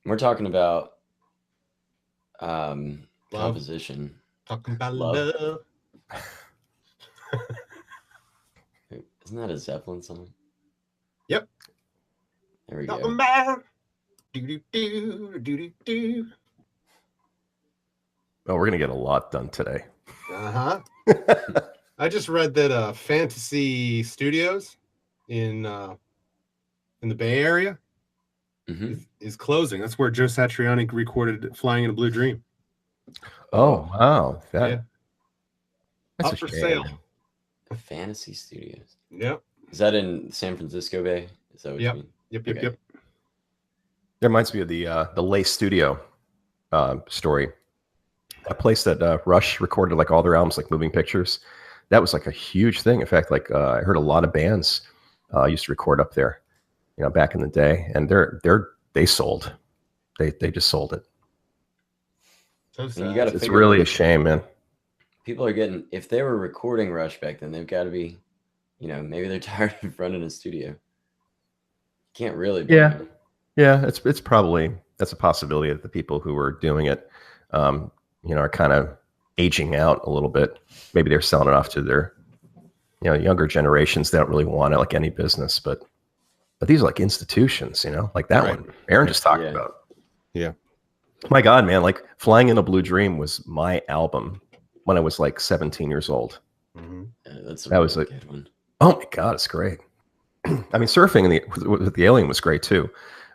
We're talking about Love. composition. Talking about Love. love. Isn't that a Zeppelin song? Yep. There we Talking go. about do. Oh, we're gonna get a lot done today. Uh-huh. I just read that Fantasy Studios in the Bay Area is closing. That's where Joe Satriani recorded "Flying in a Blue Dream." Oh wow, Yeah. that's Up a for shame. sale. Fantasy Studios. Yep. Is that in San Francisco Bay? Is that what you mean? Yep. Okay. That reminds me of the Lay Studio story. That place that Rush recorded like all their albums, like Moving Pictures. That was like a huge thing. In fact, like I heard a lot of bands used to record up there, back in the day, and they sold. They just sold it. So sad. You gotta It's really a shame, man. People are getting, if they were recording Rush back then, they've got to be, maybe they're tired of running a studio. You can't really blame them. Yeah, it's probably, that's a possibility that the people who were doing it, are kind of aging out a little bit. Maybe they're selling it off to their, younger generations. They don't really want it like any business, but these are like institutions, like that one Aaron just talked about. Yeah. My God, man, like Flying in a Blue Dream was my album when I was like 17 years old. Mm-hmm. That was a good one. Oh my God, it's great. I mean, Surfing with the Alien was great too.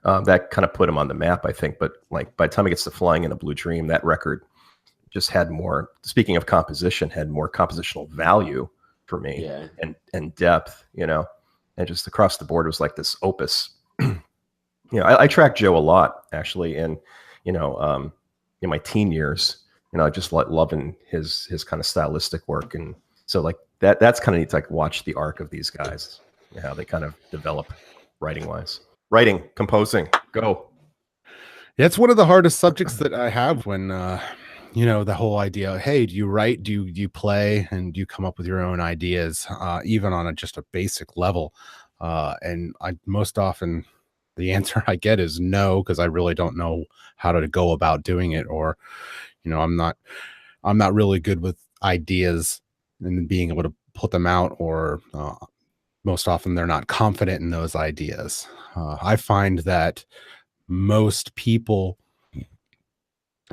That kind of put him on the map, I think. But like by the time it gets to Flying in a Blue Dream, that record just had more, speaking of composition, had more compositional value for me and depth, and just across the board, it was like this opus. I tracked Joe a lot actually in my teen years, just like loving his kind of stylistic work. And so like that's kind of neat to like watch the arc of these guys, how they kind of develop writing, composing, go. Yeah, it's one of the hardest subjects that I have when, the whole idea, hey, do you write, do you play, and do you come up with your own ideas, even on just a basic level? And I most often, the answer I get is no, because I really don't know how to go about doing it, or, I'm not really good with ideas and being able to put them out, or most often they're not confident in those ideas. I find that most people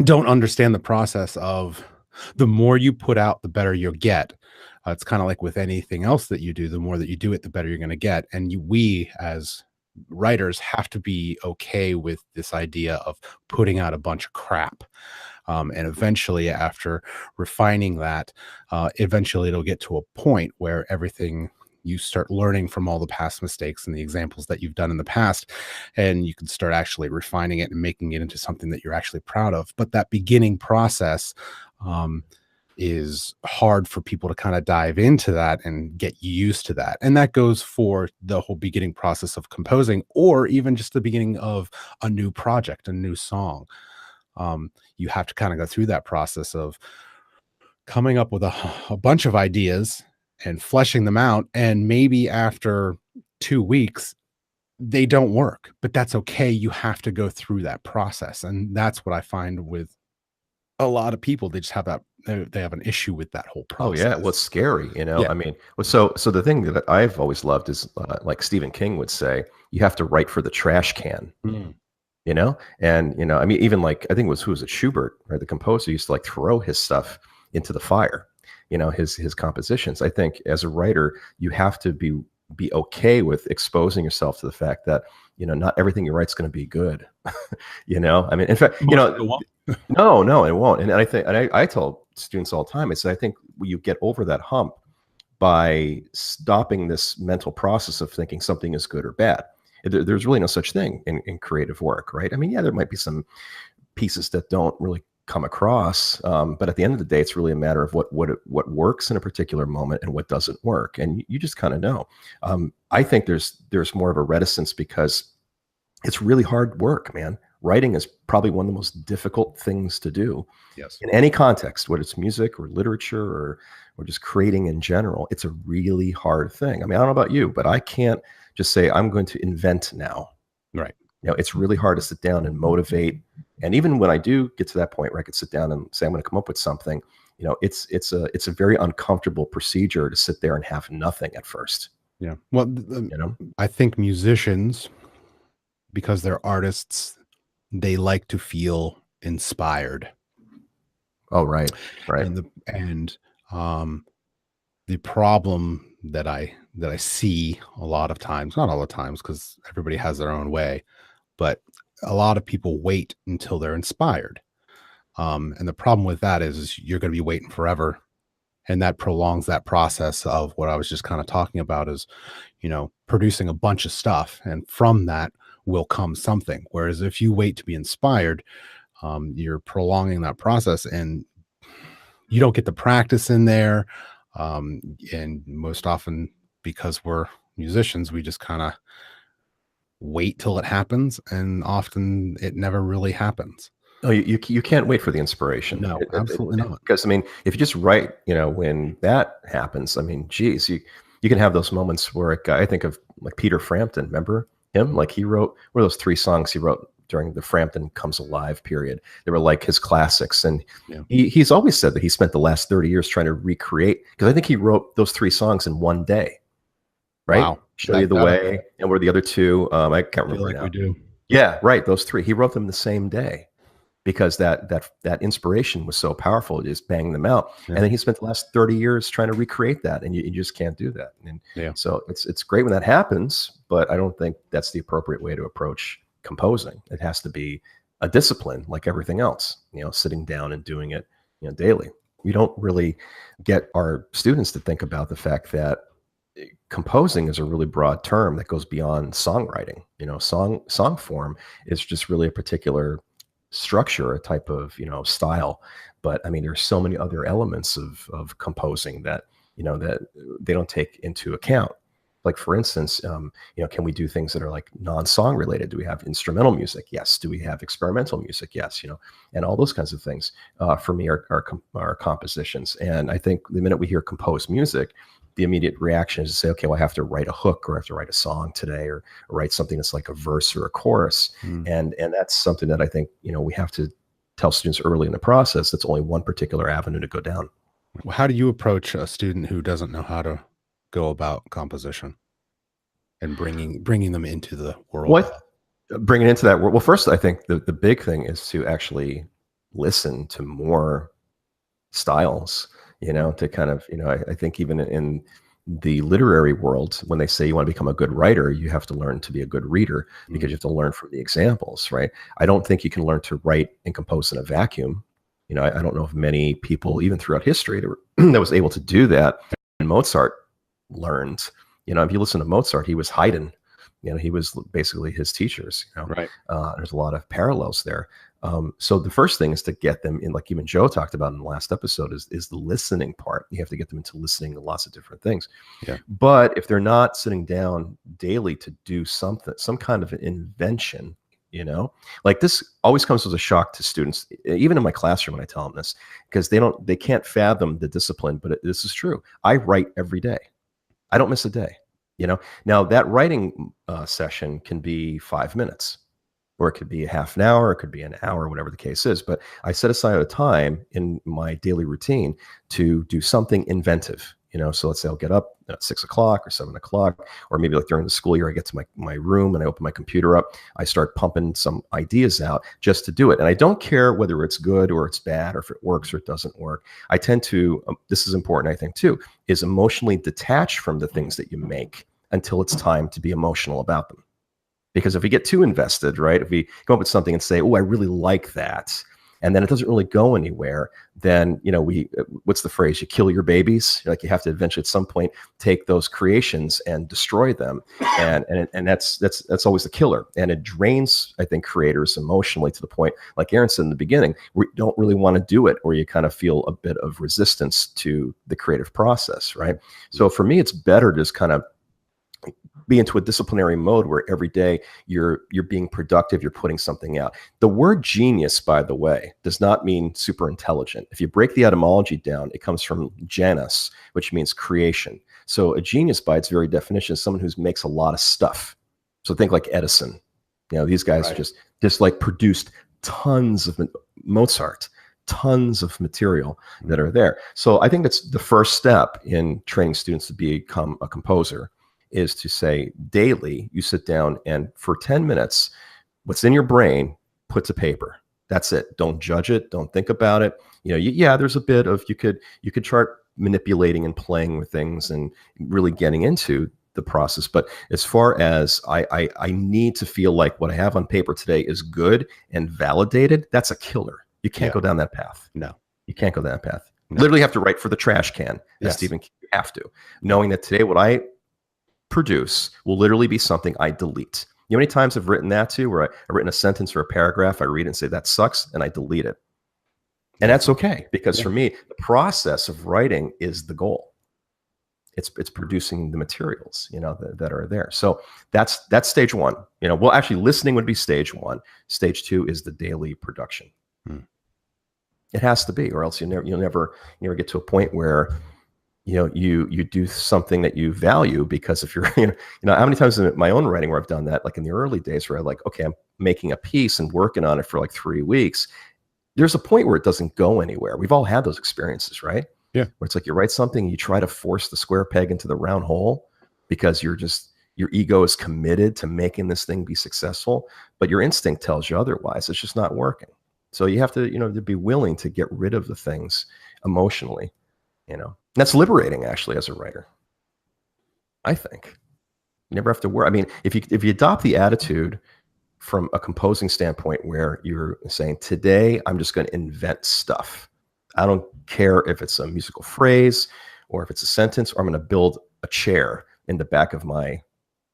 don't understand the process of the more you put out, the better you'll get. It's kind of like with anything else that you do, the more that you do it, the better you're going to get. And we as writers have to be okay with this idea of putting out a bunch of crap. And eventually, after refining that, eventually it'll get to a point where everything, you start learning from all the past mistakes and the examples that you've done in the past, and you can start actually refining it and making it into something that you're actually proud of. But that beginning process is hard for people to kind of dive into that and get used to that. And that goes for the whole beginning process of composing, or even just the beginning of a new project, a new song. You have to kind of go through that process of coming up with a bunch of ideas and fleshing them out. And maybe after 2 weeks, they don't work, but that's okay. You have to go through that process. And that's what I find with a lot of people. They just have that, they have an issue with that whole process. Oh yeah. What's scary, I mean, so the thing that I've always loved is like Stephen King would say, you have to write for the trash can. And I mean, even like, I think who was it, Schubert, right? The composer used to like throw his stuff into the fire, his compositions. I think as a writer, you have to be okay with exposing yourself to the fact that, not everything you write is going to be good. I mean, in fact, no, it won't. And I think, and I tell students all the time, I think you get over that hump by stopping this mental process of thinking something is good or bad. There's really no such thing in creative work, right? I mean, yeah, there might be some pieces that don't really come across, but at the end of the day, it's really a matter of what works in a particular moment and what doesn't work, and you just kind of know. I think there's more of a reticence because it's really hard work, man. Writing is probably one of the most difficult things to do. Yes. In any context, whether it's music or literature or just creating in general, it's a really hard thing. I mean, I don't know about you, but I can't just say I'm going to invent now. Right. It's really hard to sit down and motivate. And even when I do get to that point where I could sit down and say, I'm going to come up with something, it's a very uncomfortable procedure to sit there and have nothing at first. Yeah. Well, I think musicians, because they're artists, they like to feel inspired. Oh, right. And the problem that I see a lot of times, not all the times, because everybody has their own way, but a lot of people wait until they're inspired. And the problem with that is you're going to be waiting forever. And that prolongs that process of what I was just kind of talking about is, producing a bunch of stuff. And from that will come something. Whereas if you wait to be inspired, you're prolonging that process and you don't get the practice in there. And most often, because we're musicians, we just kind of wait till it happens. And often it never really happens. Oh, you can't wait for the inspiration. No, absolutely not. Because if you just write, when that happens, geez, you can have those moments where I think of like Peter Frampton. Remember him? Like he wrote, what are those 3 songs he wrote during the Frampton Comes Alive period? They were like his classics, and he's always said that he spent the last 30 years trying to recreate. Because I think he wrote those 3 songs in one day. Right? Wow. Show You the Way, and what are the other 2? I can't remember now. We do. Yeah, right. Those 3. He wrote them the same day. Because that inspiration was so powerful, just bang them out. Yeah. And then he spent the last 30 years trying to recreate that, and you just can't do that. And so it's great when that happens, but I don't think that's the appropriate way to approach composing. It has to be a discipline like everything else, sitting down and doing it daily. We don't really get our students to think about the fact that composing is a really broad term that goes beyond songwriting. Song form is just really a particular structure, a type of style, but there's so many other elements of composing that that they don't take into account. Like for instance, can we do things that are like non-song related? Do we have instrumental music? Yes. Do we have experimental music? Yes. And all those kinds of things for me are compositions. And I think the minute we hear composed music, the immediate reaction is to say, okay, well, I have to write a hook, or I have to write a song today, or write something that's like a verse or a chorus. And that's something that I think, we have to tell students early in the process. That's only one particular avenue to go down. How do you approach a student who doesn't know how to go about composition and bringing them into the world? What? Bringing into that world? Well, first, I think the big thing is to actually listen to more styles. To kind of, I think even in the literary world, when they say you want to become a good writer, you have to learn to be a good reader, because you have to learn from the examples, right? I don't think you can learn to write and compose in a vacuum. I don't know of many people, even throughout history, that was able to do that. And Mozart learned, if you listen to Mozart, he was Haydn. He was basically his teachers. Right. There's a lot of parallels there. So the first thing is to get them in, like even Joe talked about in the last episode, is the listening part. You have to get them into listening to lots of different things. Yeah. But if they're not sitting down daily to do something, some kind of an invention, like this always comes as a shock to students, even in my classroom when I tell them this, because they can't fathom the discipline, but this is true. I write every day. I don't miss a day. Now that writing session can be 5 minutes, or it could be a half an hour, it could be an hour, whatever the case is. But I set aside a time in my daily routine to do something inventive. So let's say I'll get up at 6 o'clock or 7 o'clock, or maybe like during the school year, I get to my room and I open my computer up. I start pumping some ideas out just to do it. And I don't care whether it's good or it's bad, or if it works or it doesn't work. I tend to, this is important, I think too, is emotionally detach from the things that you make until it's time to be emotional about them. Because if we get too invested, right, if we come up with something and say, oh, I really like that, and then it doesn't really go anywhere, then, what's the phrase? You kill your babies. Like you have to eventually at some point take those creations and destroy them. And that's always the killer. And it drains, I think, creators emotionally to the point, like Aaron said in the beginning, we don't really want to do it, or you kind of feel a bit of resistance to the creative process, right? So for me, it's better to just kind of be into a disciplinary mode where every day you're being productive, you're putting something out. The word genius, by the way, does not mean super intelligent. If you break the etymology down, it comes from genus, which means creation. So a genius by its very definition is someone who makes a lot of stuff. So think like Edison, These guys just like produced tons of Mozart, tons of material that are there. So I think that's the first step in training students to become a composer, is to say daily you sit down and for 10 minutes, what's in your brain, put to paper. That's it. Don't judge it. Don't think about it. There's a bit of, you could start manipulating and playing with things and really getting into the process. But as far as I need to feel like what I have on paper today is good and validated, that's a killer. You can't go down that path. No, you can't go down that path. No. Literally have to write for the trash can. Yes. Stephen King, you have to. Knowing that today what I produce will literally be something I delete. You know how many times I've written that too, where I've written a sentence or a paragraph, I read it and say, that sucks, and I delete it. And that's okay, because for me, the process of writing is the goal. It's producing the materials, that are there. So that's stage one. Well, actually listening would be stage one. Stage two is the daily production. It has to be, or else you'll never get to a point where you do something that you value. Because if you're, how many times in my own writing where I've done that, like in the early days where I'm making a piece and working on it for like 3 weeks, there's a point where it doesn't go anywhere. We've all had those experiences, right? Yeah. Where it's like you write something, you try to force the square peg into the round hole because your ego is committed to making this thing be successful, but your instinct tells you otherwise. It's just not working. So you have to, to be willing to get rid of the things emotionally, That's liberating, actually, as a writer. I think you never have to worry. I mean, if you adopt the attitude from a composing standpoint where you're saying, today I'm just going to invent stuff. I don't care if it's a musical phrase or if it's a sentence, or I'm going to build a chair in the back of my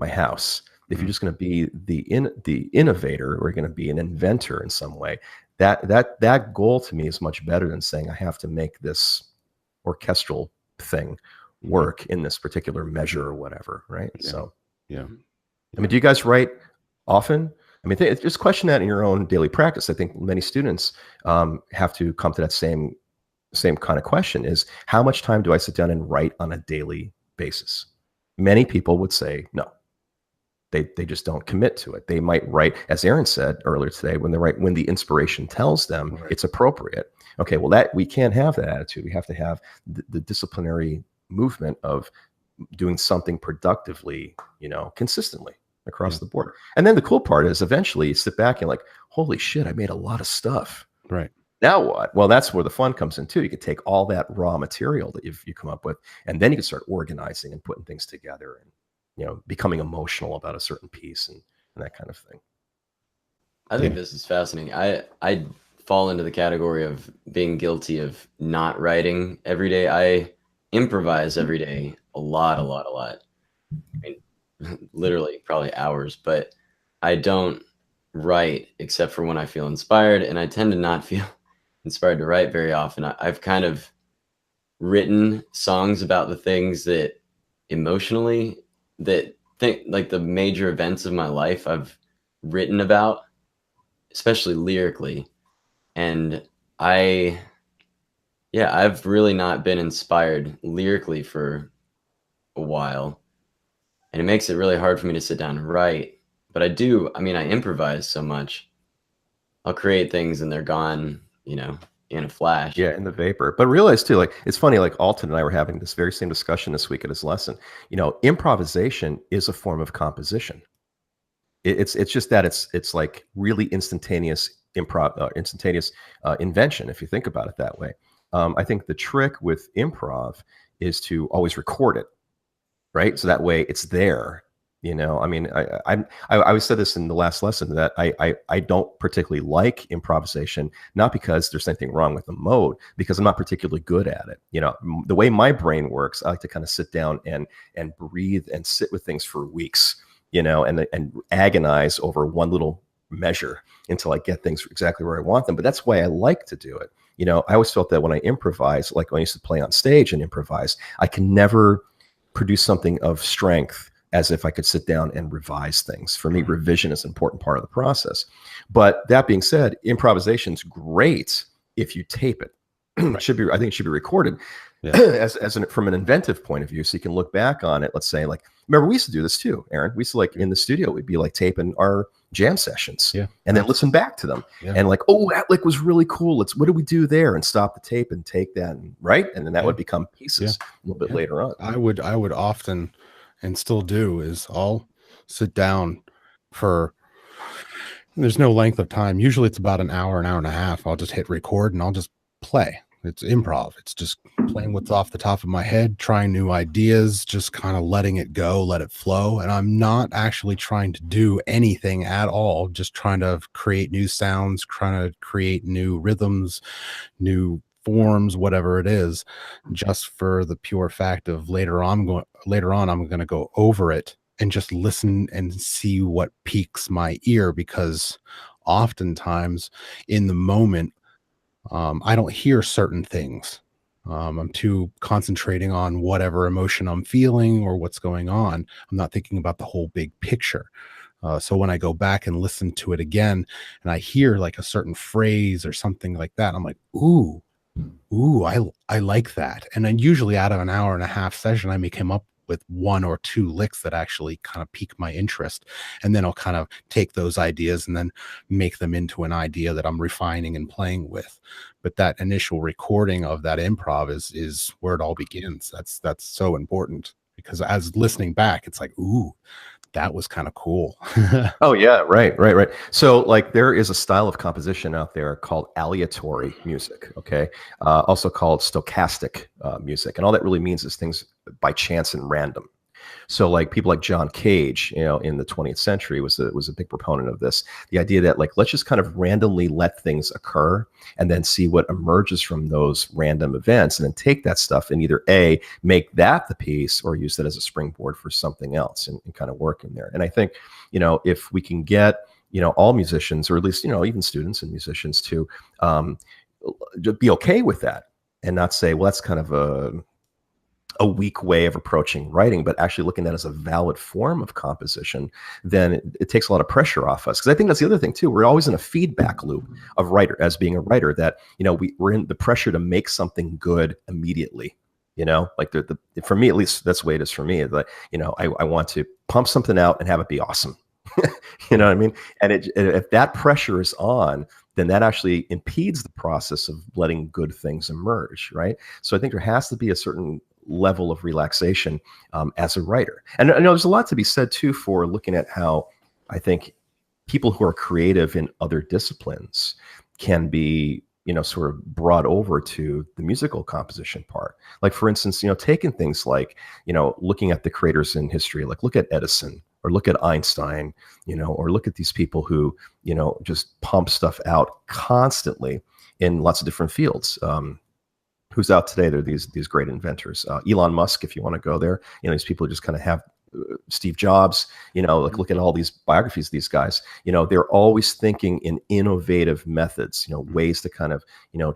house. If you're just going to be the innovator, or you're going to be an inventor in some way, that goal to me is much better than saying I have to make this orchestral thing work in this particular measure or whatever, right? Yeah. So, yeah. I mean, do you guys write often? I mean, just question that in your own daily practice. I think many students have to come to that same kind of question: is how much time do I sit down and write on a daily basis? Many people would say no. They just don't commit to it. They might write, as Aaron said earlier today, when the inspiration tells them it's appropriate. Okay, well, we can't have that attitude. We have to have the disciplinary movement of doing something productively, consistently across the board. And then the cool part is eventually you sit back and like, holy shit, I made a lot of stuff. Right. Now what? Well, that's where the fun comes in too. You can take all that raw material that you come up with, and then you can start organizing and putting things together and, becoming emotional about a certain piece and that kind of thing. I think this is fascinating. I fall into the category of being guilty of not writing every day. I improvise every day a lot. I mean, literally probably hours, but I don't write except for when I feel inspired, and I tend to not feel inspired to write very often. I've kind of written songs about the things that emotionally, like the major events of my life I've written about, especially lyrically. And I've really not been inspired lyrically for a while. And it makes it really hard for me to sit down and write. But I improvise so much. I'll create things and they're gone, in a flash. Yeah, in the vapor. But realize too, like, it's funny, like Alton and I were having this very same discussion this week at his lesson. Improvisation is a form of composition. It's just that it's like really instantaneous invention, if you think about it that way. I think the trick with improv is to always record it, right? So that way it's there. I mean, I always said this in the last lesson that I don't particularly like improvisation, not because there's anything wrong with the mode, because I'm not particularly good at it. The way my brain works, I like to kind of sit down and breathe and sit with things for weeks, and agonize over one little measure until I get things exactly where I want them. But that's why I like to do it. I always felt that when I improvise, like when I used to play on stage and improvise, I can never produce something of strength as if I could sit down and revise things. For me, revision is an important part of the process. But that being said, improvisation's great if you tape it. I think it should be recorded from an inventive point of view, so you can look back on it. Let's say, like, remember we used to do this too, Aaron. We used to, like, in the studio, we'd be like taping our jam sessions, Yeah. and then listen back to them, and like, oh, that lick was really cool. What do we do there? And stop the tape and take that, and then that would become pieces a little bit later on. I would often, and still do, is I'll sit down for, there's no length of time. Usually it's about an hour and a half. I'll just hit record and I'll just play. It's improv. It's just playing what's off the top of my head, trying new ideas, just kind of letting it go, let it flow. And I'm not actually trying to do anything at all, just trying to create new sounds, trying to create new rhythms, new forms, whatever it is, just for the pure fact of later on I'm going to go over it and just listen and see what piques my ear, because oftentimes in the moment, I don't hear certain things. I'm too concentrating on whatever emotion I'm feeling or what's going on. I'm not thinking about the whole big picture. So when I go back and listen to it again and I hear like a certain phrase or something like that, I'm like, ooh, I like that. And then usually out of an hour and a half session, I may come up with one or two licks that actually kind of pique my interest. And then I'll kind of take those ideas and then make them into an idea that I'm refining and playing with. But that initial recording of that improv is where it all begins. That's so important, because as listening back, it's like, ooh, that was kind of cool. Oh yeah, right. So like there is a style of composition out there called aleatory music, okay, also called stochastic music, and all that really means is things by chance and random. So like people like John Cage, in the 20th century was a big proponent of this. The idea that like, let's just kind of randomly let things occur and then see what emerges from those random events, and then take that stuff and either make that the piece or use that as a springboard for something else, and kind of work in there. And I think, if we can get, all musicians, or at least, even students and musicians to just be okay with that and not say, well, that's kind of a weak way of approaching writing, but actually looking at that as a valid form of composition, then it takes a lot of pressure off us. Because I think that's the other thing too. We're always in a feedback loop of being a writer, that, we're in the pressure to make something good immediately. Like for me, at least that's the way it is for me. Like, I want to pump something out and have it be awesome. You know what I mean? And if that pressure is on, then that actually impedes the process of letting good things emerge, right? So I think there has to be a certain level of relaxation as a writer. And I know there's a lot to be said too for looking at how I think people who are creative in other disciplines can be, sort of brought over to the musical composition part. Like for instance, taking things like, looking at the creators in history, like look at Edison, or look at Einstein, or look at these people who, just pump stuff out constantly in lots of different fields. Who's out today? They're these great inventors. Elon Musk, if you want to go there, these people who just kind of have Steve Jobs, like look at all these biographies of these guys, they're always thinking in innovative methods, ways to kind of,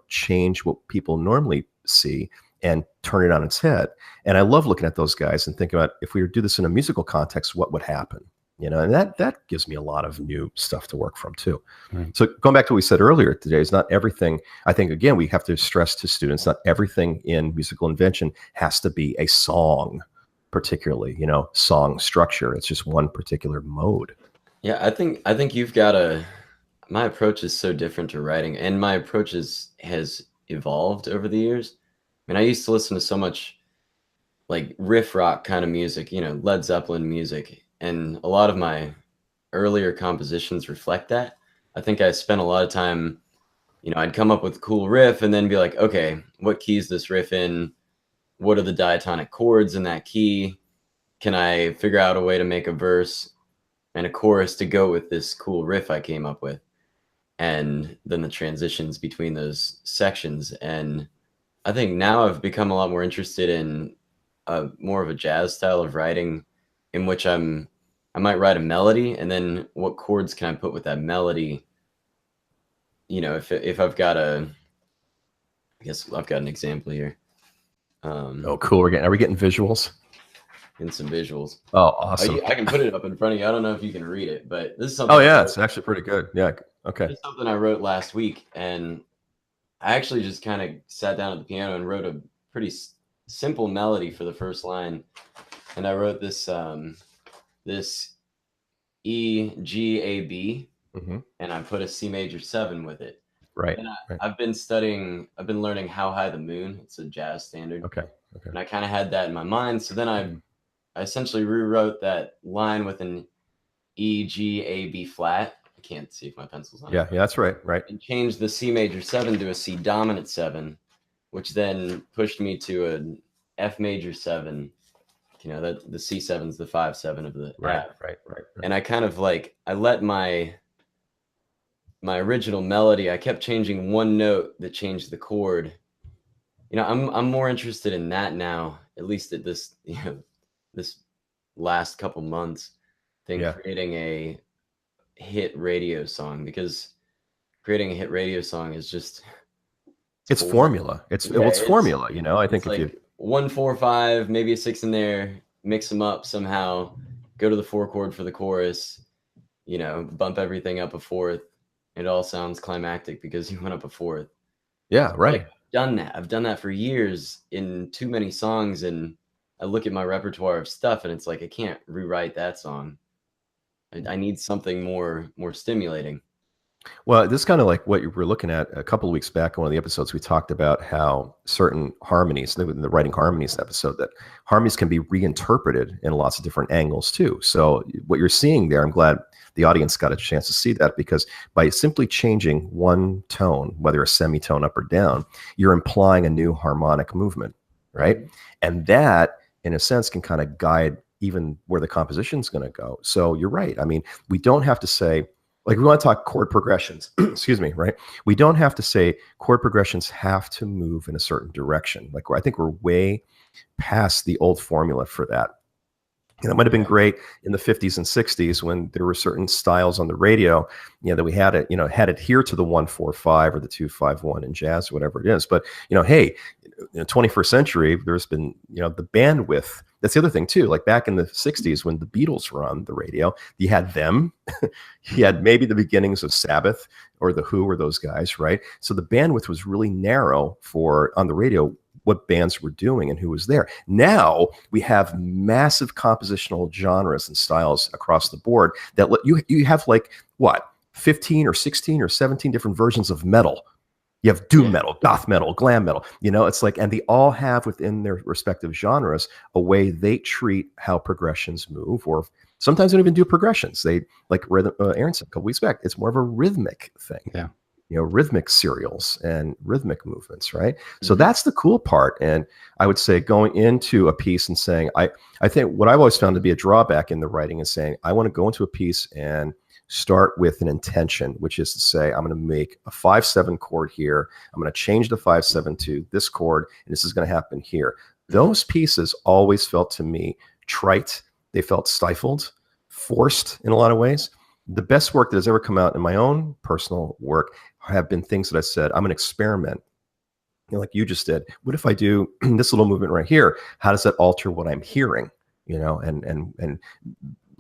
change what people normally see and turn it on its head. And I love looking at those guys and thinking about, if we were to do this in a musical context, what would happen? And that gives me a lot of new stuff to work from too. Right. So going back to what we said earlier today, is not everything, I think, again, we have to stress to students, not everything in musical invention has to be a song, particularly, song structure. It's just one particular mode. Yeah, I think my approach is so different to writing, and my approach has evolved over the years. I mean, I used to listen to so much like riff rock kind of music, Led Zeppelin music. And a lot of my earlier compositions reflect that. I think I spent a lot of time, I'd come up with a cool riff and then be like, okay, what key is this riff in? What are the diatonic chords in that key? Can I figure out a way to make a verse and a chorus to go with this cool riff I came up with? And then the transitions between those sections. And I think now I've become a lot more interested in more of a jazz style of writing, in which I might write a melody, and then what chords can I put with that melody? If I've got I guess I've got an example here. Oh, cool. Are we getting visuals? And some visuals. Oh, awesome. I can put it up in front of you. I don't know if you can read it, but this is something. Oh yeah, it's actually pretty good. Yeah. Okay. This is something I wrote last week, and I actually just kind of sat down at the piano and wrote a pretty simple melody for the first line. And I wrote this this E, G, A, B, Mm-hmm. and I put a C major 7 with it. Right. And Right. I've been learning How High the Moon. It's a jazz standard. Okay. Okay. And I kind of had that in my mind. So then I essentially rewrote that line with an E, G, A, B flat. I can't see if my pencil's on it. Yeah, that's right. Right. And changed the C major 7 to a C dominant 7, which then pushed me to an F major 7. You know, that the C7's the 5/7 of the Right. F. Right. And I kind of like, I let my original melody, I kept changing one note that changed the chord. You know, I'm more interested in that now, at least at this, you know, this last couple months, than creating a hit radio song, because creating a hit radio song is just it's formula. It's formula, you know. I think if like you 1, 4, 5, maybe a 6 in there, mix them up somehow, go to the 4 chord for the chorus, you know, bump everything up a fourth. It all sounds climactic because you went up a fourth. Yeah, right. I've done that for years in too many songs, and I look at my repertoire of stuff and it's like, I can't rewrite that song. I need something more stimulating. Well, this is kind of like what you were looking at a couple of weeks back in one of the episodes. We talked about how certain harmonies, in the writing harmonies episode, that harmonies can be reinterpreted in lots of different angles too. So what you're seeing there, I'm glad the audience got a chance to see that, because by simply changing one tone, whether a semitone up or down, you're implying a new harmonic movement, right? And that, in a sense, can kind of guide even where the composition is going to go. So you're right. I mean, we don't have to say, like, we want to talk chord progressions, excuse me, right? We don't have to say chord progressions have to move in a certain direction. Like, I think we're way past the old formula for that. And it might have been great in the 50s and 60s when there were certain styles on the radio, you know, that we had it, you know, had adhered to the 1/4/5 or the 2/5/1 in jazz, whatever it is. But, you know, hey, in the 21st century, there's been, you know, the bandwidth. That's the other thing too. Like back in the 60s when the Beatles were on the radio, you had them, you had maybe the beginnings of Sabbath or the Who or those guys, right? So the bandwidth was really narrow for, on the radio, what bands were doing and who was there. Now we have massive compositional genres and styles across the board that you have like what, 15 or 16 or 17 different versions of metal. You have doom metal, goth metal, glam metal, you know, it's like, and they all have within their respective genres a way they treat how progressions move, or sometimes they don't even do progressions. They, like rhythm, Aaron said a couple weeks back, it's more of a rhythmic thing. Yeah. You know, rhythmic serials and rhythmic movements, right? So that's the cool part. And I would say going into a piece and saying, I think what I've always found to be a drawback in the writing is saying, I want to go into a piece and start with an intention, which is to say, I'm going to make a 5/7 chord here. I'm going to change the 5/7 to this chord, and this is going to happen here. Those pieces always felt to me trite. They felt stifled, forced in a lot of ways. The best work that has ever come out in my own personal work have been things that I said, I'm going to experiment. You know, like you just did. What if I do this little movement right here? How does that alter what I'm hearing? You know, and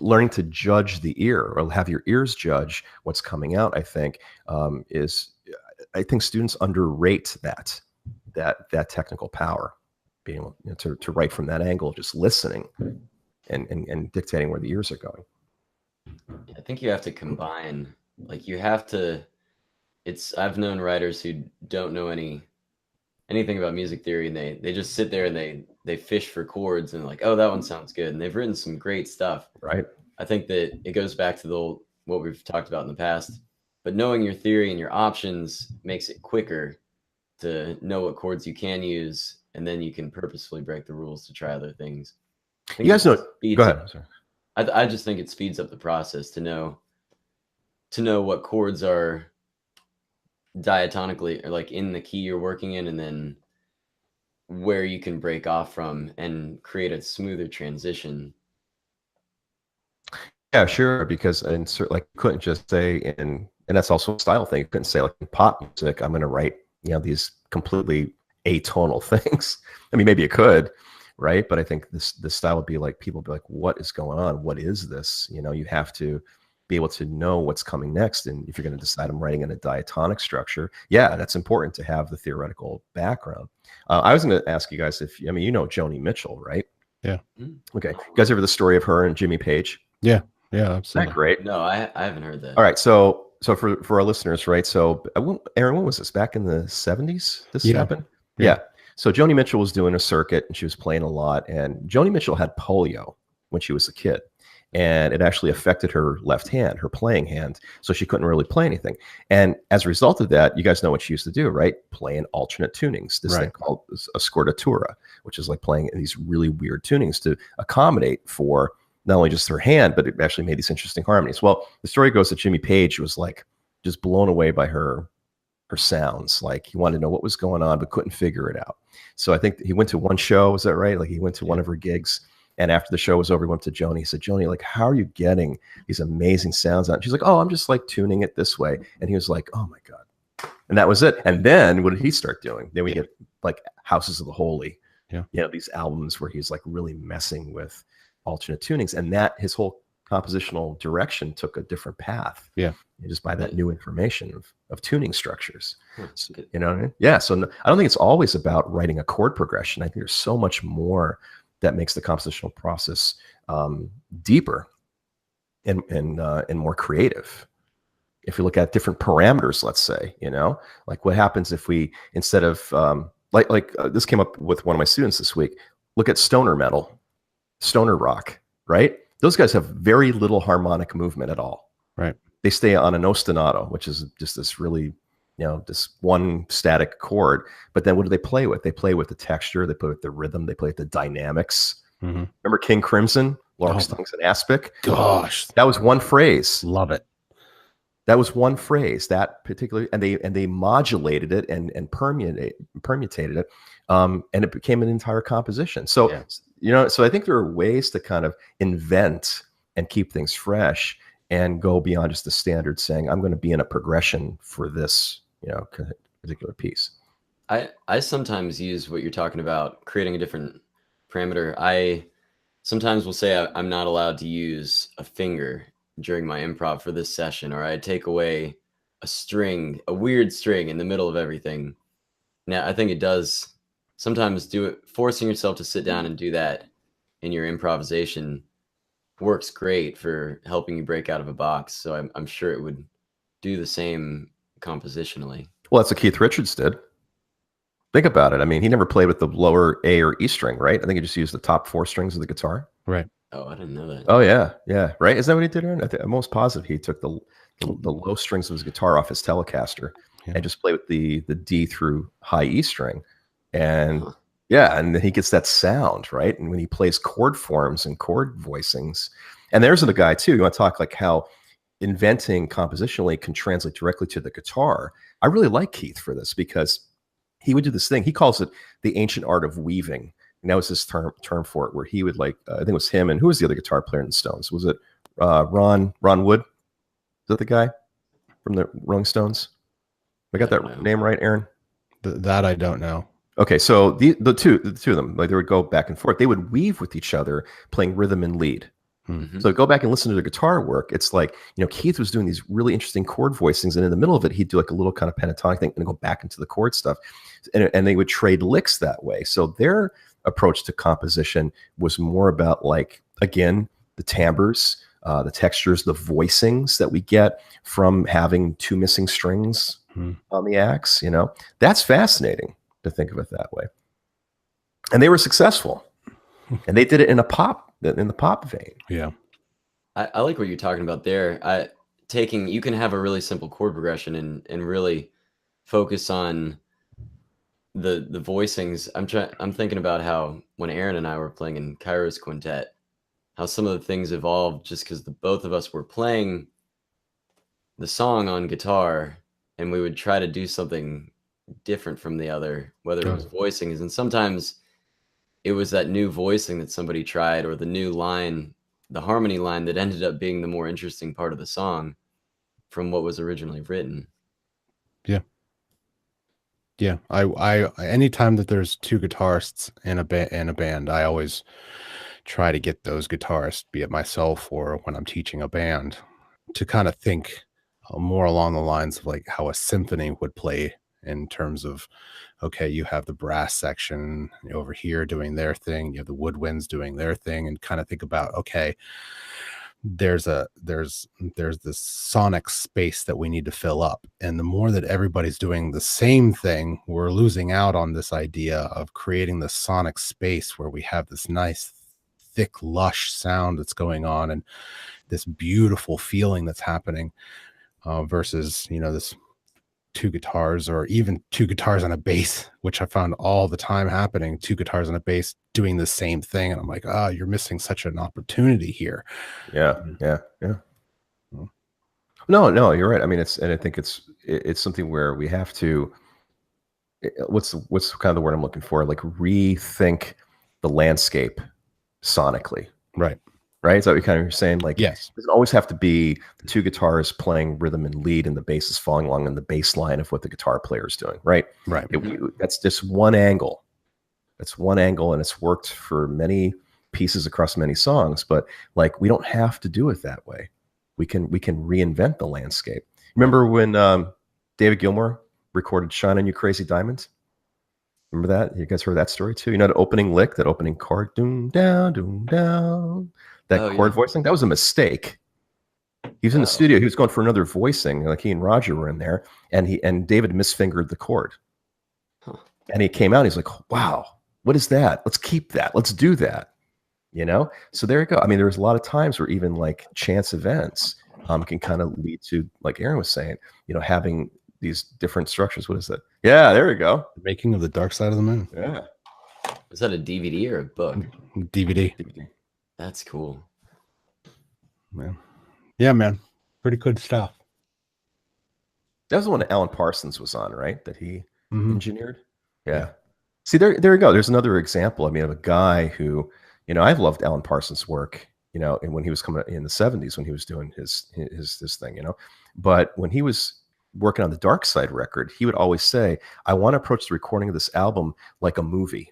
learning to judge the ear, or have your ears judge what's coming out, I think, I think students underrate that technical power, being able, you know, to write from that angle, just listening and dictating where the ears are going. I think you have to combine, like you have to, I've known writers who don't know anything about music theory, and they just sit there and they fish for chords and like, oh, that one sounds good. And they've written some great stuff. Right. I think that it goes back to what we've talked about in the past, but knowing your theory and your options makes it quicker to know what chords you can use. And then you can purposefully break the rules to try other things. You guys know, go ahead. Sorry. I just think it speeds up the process to know what chords are diatonically, or like in the key you're working in, and then where you can break off from and create a smoother transition. Yeah, sure. Because like you couldn't just say and that's also a style thing. You couldn't say like in pop music, I'm going to write, you know, these completely atonal things. I mean, maybe you could, right? But I think this style would be like, people would be like, what is going on? What is this? You know, you have to be able to know what's coming next. And if you're going to decide I'm writing in a diatonic structure, yeah, that's important to have the theoretical background. I was going to ask you guys if, I mean, you know Joni Mitchell, right? Yeah. Okay. You guys ever the story of her and Jimmy Page? Yeah. Yeah, Isn't that absolutely. great? No, I haven't heard that. All right, so for our listeners, right? So Aaron, when was this? Back in the 70s? This Yeah. happened? Yeah. Yeah. So Joni Mitchell was doing a circuit and she was playing a lot. And Joni Mitchell had polio when she was a kid. And it actually affected her left hand, her playing hand. So she couldn't really play anything. And as a result of that, you guys know what she used to do, right? Play in alternate tunings, this thing called a scordatura, which is like playing in these really weird tunings to accommodate for not only just her hand, but it actually made these interesting harmonies. Well, the story goes that Jimmy Page was like just blown away by her sounds. Like he wanted to know what was going on, but couldn't figure it out. So I think he went to one show. Is that right? Like he went to one of her gigs. And after the show was over, he went to Joni. He said, Joni, like, how are you getting these amazing sounds out? And she's like, oh, I'm just like tuning it this way. And he was like, oh my God. And that was it. And then what did he start doing? Then we get like Houses of the Holy. Yeah. You know, these albums where he's like really messing with alternate tunings, and that his whole compositional direction took a different path. Yeah. Just by that new information of tuning structures. So, Good. you know what I mean? Yeah. So I don't think it's always about writing a chord progression. I think there's so much more that makes the compositional process deeper and more creative. If you look at different parameters, let's say, you know, like what happens if we, instead of this came up with one of my students this week, look at stoner metal, stoner rock, right? Those guys have very little harmonic movement at all. Right. They stay on an ostinato, which is just this really, you know, this one static chord. But then what do they play with? They play with the texture, they play with the rhythm, they play with the dynamics. Mm-hmm. Remember King Crimson, Lark's Tongues and Aspic? Gosh, that was one phrase. Love it. That was one phrase, that particular, and they modulated it and permutated it, and it became an entire composition. So, you know, so I think there are ways to kind of invent and keep things fresh and go beyond just the standard saying, I'm going to be in a progression for this, you know, particular piece. I sometimes use what you're talking about, creating a different parameter. I sometimes will say I'm not allowed to use a finger during my improv for this session, or I take away a string, a weird string in the middle of everything. Now, I think it does sometimes do it, forcing yourself to sit down and do that in your improvisation works great for helping you break out of a box. So I'm sure it would do the same compositionally. Well, that's what Keith Richards did. Think about it. I mean, he never played with the lower A or E string, right? I think he just used the top 4 strings of the guitar. Right. Oh, I didn't know that. Oh, yeah. Yeah. Right. Is that what he did, Aaron? I'm most positive he took the low strings of his guitar off his Telecaster and just played with the D through high E string. And and then he gets that sound, right? And when he plays chord forms and chord voicings, and there's the guy too. You want to talk like how inventing compositionally can translate directly to the guitar. I really like Keith for this because he would do this thing. He calls it the ancient art of weaving. And that was his term for it, where he would like, I think it was him and who was the other guitar player in the Stones? Was it Ron Wood? Is that the guy from the Rolling Stones? I got that name right, Aaron? That I don't know. Okay, so the two of them, like they would go back and forth. They would weave with each other, playing rhythm and lead. Mm-hmm. So go back and listen to the guitar work. It's like, you know, Keith was doing these really interesting chord voicings, and in the middle of it, he'd do like a little kind of pentatonic thing and go back into the chord stuff, and they would trade licks that way. So their approach to composition was more about, like, again, the timbres, the textures, the voicings that we get from having 2 missing strings on the axe. You know, that's fascinating to think of it that way. And they were successful, and they did it in the pop vein. Yeah. I like what you're talking about there. You can have a really simple chord progression and really focus on the voicings. I'm thinking about how when Aaron and I were playing in Kairos Quintet, how some of the things evolved just because both of us were playing the song on guitar, and we would try to do something different from the other, whether it was voicings, and sometimes it was that new voicing that somebody tried, or the new line, the harmony line, that ended up being the more interesting part of the song from what was originally written. Yeah. Yeah. I anytime that there's 2 guitarists in a band, I always try to get those guitarists, be it myself or when I'm teaching a band, to kind of think more along the lines of like how a symphony would play, in terms of, okay, you have the brass section over here doing their thing, you have the woodwinds doing their thing, and kind of think about, okay, there's this sonic space that we need to fill up, and the more that everybody's doing the same thing, we're losing out on this idea of creating the sonic space where we have this nice thick lush sound that's going on and this beautiful feeling that's happening, versus this two guitars, or even two guitars and a bass, which I found all the time happening, two guitars and a bass doing the same thing. And I'm like, you're missing such an opportunity here. Yeah. No, you're right. I mean, I think it's something where we have to, what's kind of the word I'm looking for? Like rethink the landscape sonically. Right. Right? Is that what you're saying? Like, yes, it doesn't always have to be the two guitars playing rhythm and lead and the bass is falling along in the bass line of what the guitar player is doing. Right. That's just one angle. That's one angle, and it's worked for many pieces across many songs, but like, we don't have to do it that way. We can reinvent the landscape. Remember when David Gilmour recorded Shine On You Crazy Diamond? Remember that? You guys heard that story too? The opening lick, that opening chord, doom, down. That chord voicing, that was a mistake. He was in the studio. He was going for another voicing. Like, he and Roger were in there, and David misfingered the chord. And he came out. He's like, "Wow, what is that? Let's keep that. Let's do that." So there you go. I mean, there's a lot of times where even like chance events can kind of lead to, like Aaron was saying, having these different structures. What is that? Yeah, there we go. The Making of the Dark Side of the Moon. Yeah. Is that a DVD or a book? DVD. That's cool. Yeah, man. Pretty good stuff. That was the one that Alan Parsons was on, right? That he engineered. Yeah. See, there you go. There's another example. I mean, of a guy who, I've loved Alan Parsons' work, and when he was coming in the 70s, when he was doing his thing, but when he was working on the Dark Side record, he would always say, "I want to approach the recording of this album like a movie."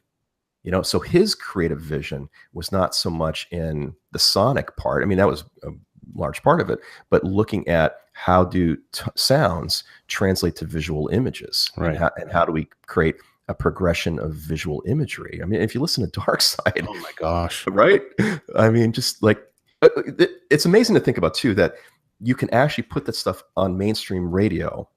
So his creative vision was not so much in the sonic part. I mean, that was a large part of it, but looking at how do sounds translate to visual images, right? And how do we create a progression of visual imagery? I mean, if you listen to Dark Side, oh my gosh, right? I mean, just like, it's amazing to think about too, that you can actually put that stuff on mainstream radio.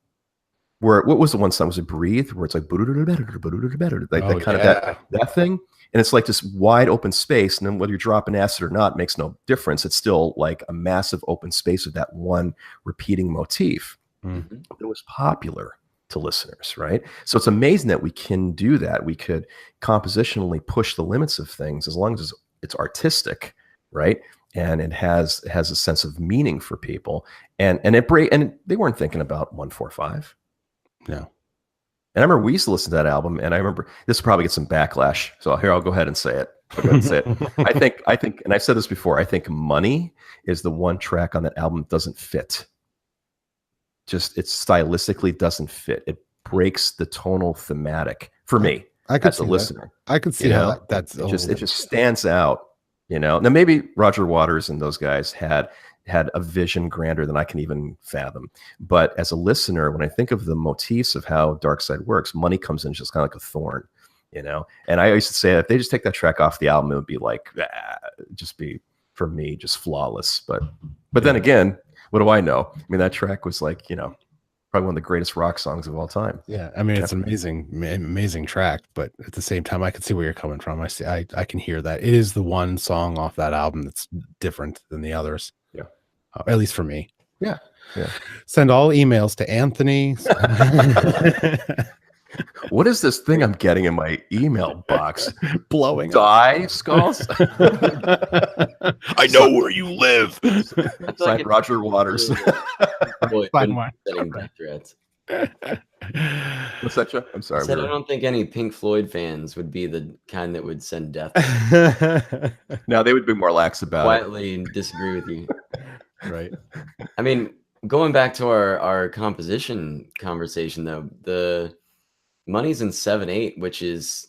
Where, what was the one song? Was it Breathe? Where it's like, like that kind of that thing. And it's like this wide open space. And then whether you're dropping acid or not makes no difference. It's still like a massive open space of that one repeating motif. Mm-hmm. It was popular to listeners, right? So it's amazing that we can do that. We could compositionally push the limits of things as long as it's artistic, right? And it has a sense of meaning for people. And they weren't thinking about 145. No. And I remember we used to listen to that album, and I remember, this will probably get some backlash. So here, I'll go ahead and say it. I think, and I've said this before, I think Money is the one track on that album that doesn't fit. Just, it stylistically doesn't fit. It breaks the tonal thematic for me. I could as a listener. I could see how that's it just stands out. Now maybe Roger Waters and those guys had a vision grander than I can even fathom. But as a listener, when I think of the motifs of how Dark Side works, Money comes in just kind of like a thorn, And I used to say that if they just take that track off the album, it would be like, just be, for me, just flawless. But then again, what do I know? I mean, that track was like, probably one of the greatest rock songs of all time. Yeah, I mean, it's an amazing track, but at the same time, I can see where you're coming from. I can hear that. It is the one song off that album that's different than the others. Yeah. At least for me. Yeah. Send all emails to Anthony. What is this thing I'm getting in my email box? Blowing Die skulls? I know where you live. Signed Roger Waters. Fine one. What's that, Joe? I'm sorry. I don't think any Pink Floyd fans would be the kind that would send death. No, they would be more lax about quietly disagree with you. Right. I mean, going back to our composition conversation, though, the Money's in 7/8, which is,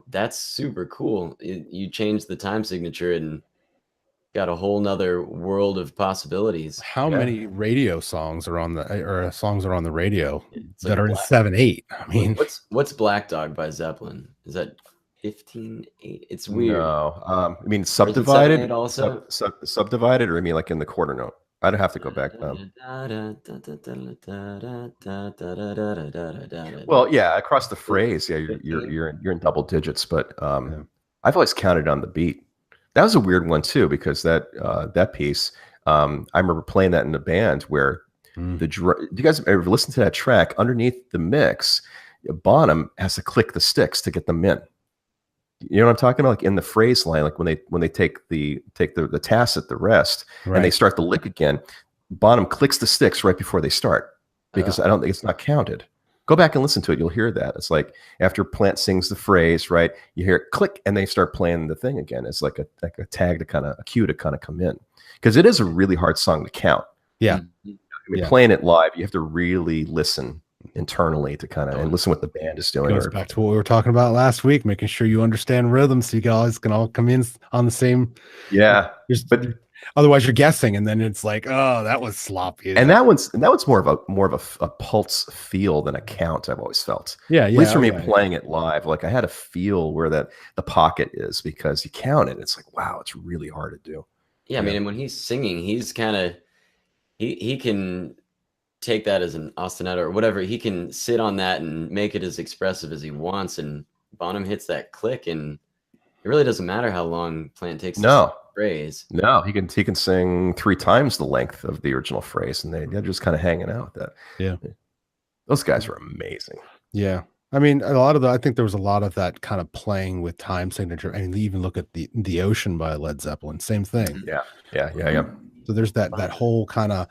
that's super cool. You change the time signature and got a whole nother world of possibilities. How many radio songs are on the radio it's that are in 7/8? I mean, what's Black Dog by Zeppelin? Is that 15/8. It's weird. No, I mean Or is it 7/8 subdivided, also? subdivided, or I mean like in the quarter note. I'd have to go back. Well, yeah, across the phrase, yeah, you're in double digits, but I've always counted on the beat. That was a weird one too, because that piece, I remember playing that in a band where do you guys ever listen to that track? Underneath the mix, Bonham has to click the sticks to get them in. You know what I'm talking about? Like in the phrase line, like when they take the tacit, the rest, and they start the lick again, Bonham clicks the sticks right before they start, because I don't think it's not counted. Go back and listen to it. You'll hear that. It's like after Plant sings the phrase, right? You hear it click, and they start playing the thing again. It's like a tag to kind of a cue to kind of come in, because it is a really hard song to count. Yeah. I mean, playing it live, you have to really listen internally to kind of and listen what the band is doing. Goes back to what we were talking about last week, making sure you understand rhythm so you guys can all come in on the same. Yeah, but otherwise you're guessing, and then it's like, oh, that was sloppy. And that one's more of a pulse feel than a count. I've always felt. Yeah, At least for me playing it live, like I had a feel where the pocket is, because you count it. It's like, wow, it's really hard to do. Yeah, I mean, and when he's singing, he's kind of he can take that as an ostinato or whatever. He can sit on that and make it as expressive as he wants. And Bonham hits that click, and it really doesn't matter how long Plant takes to phrase. No, he can sing 3 times the length of the original phrase, and they're just kind of hanging out with that. Yeah, those guys are amazing. Yeah, I mean, I think there was a lot of that kind of playing with time signature. I mean, even look at the Ocean by Led Zeppelin, same thing. Yeah. So there's that whole kind of,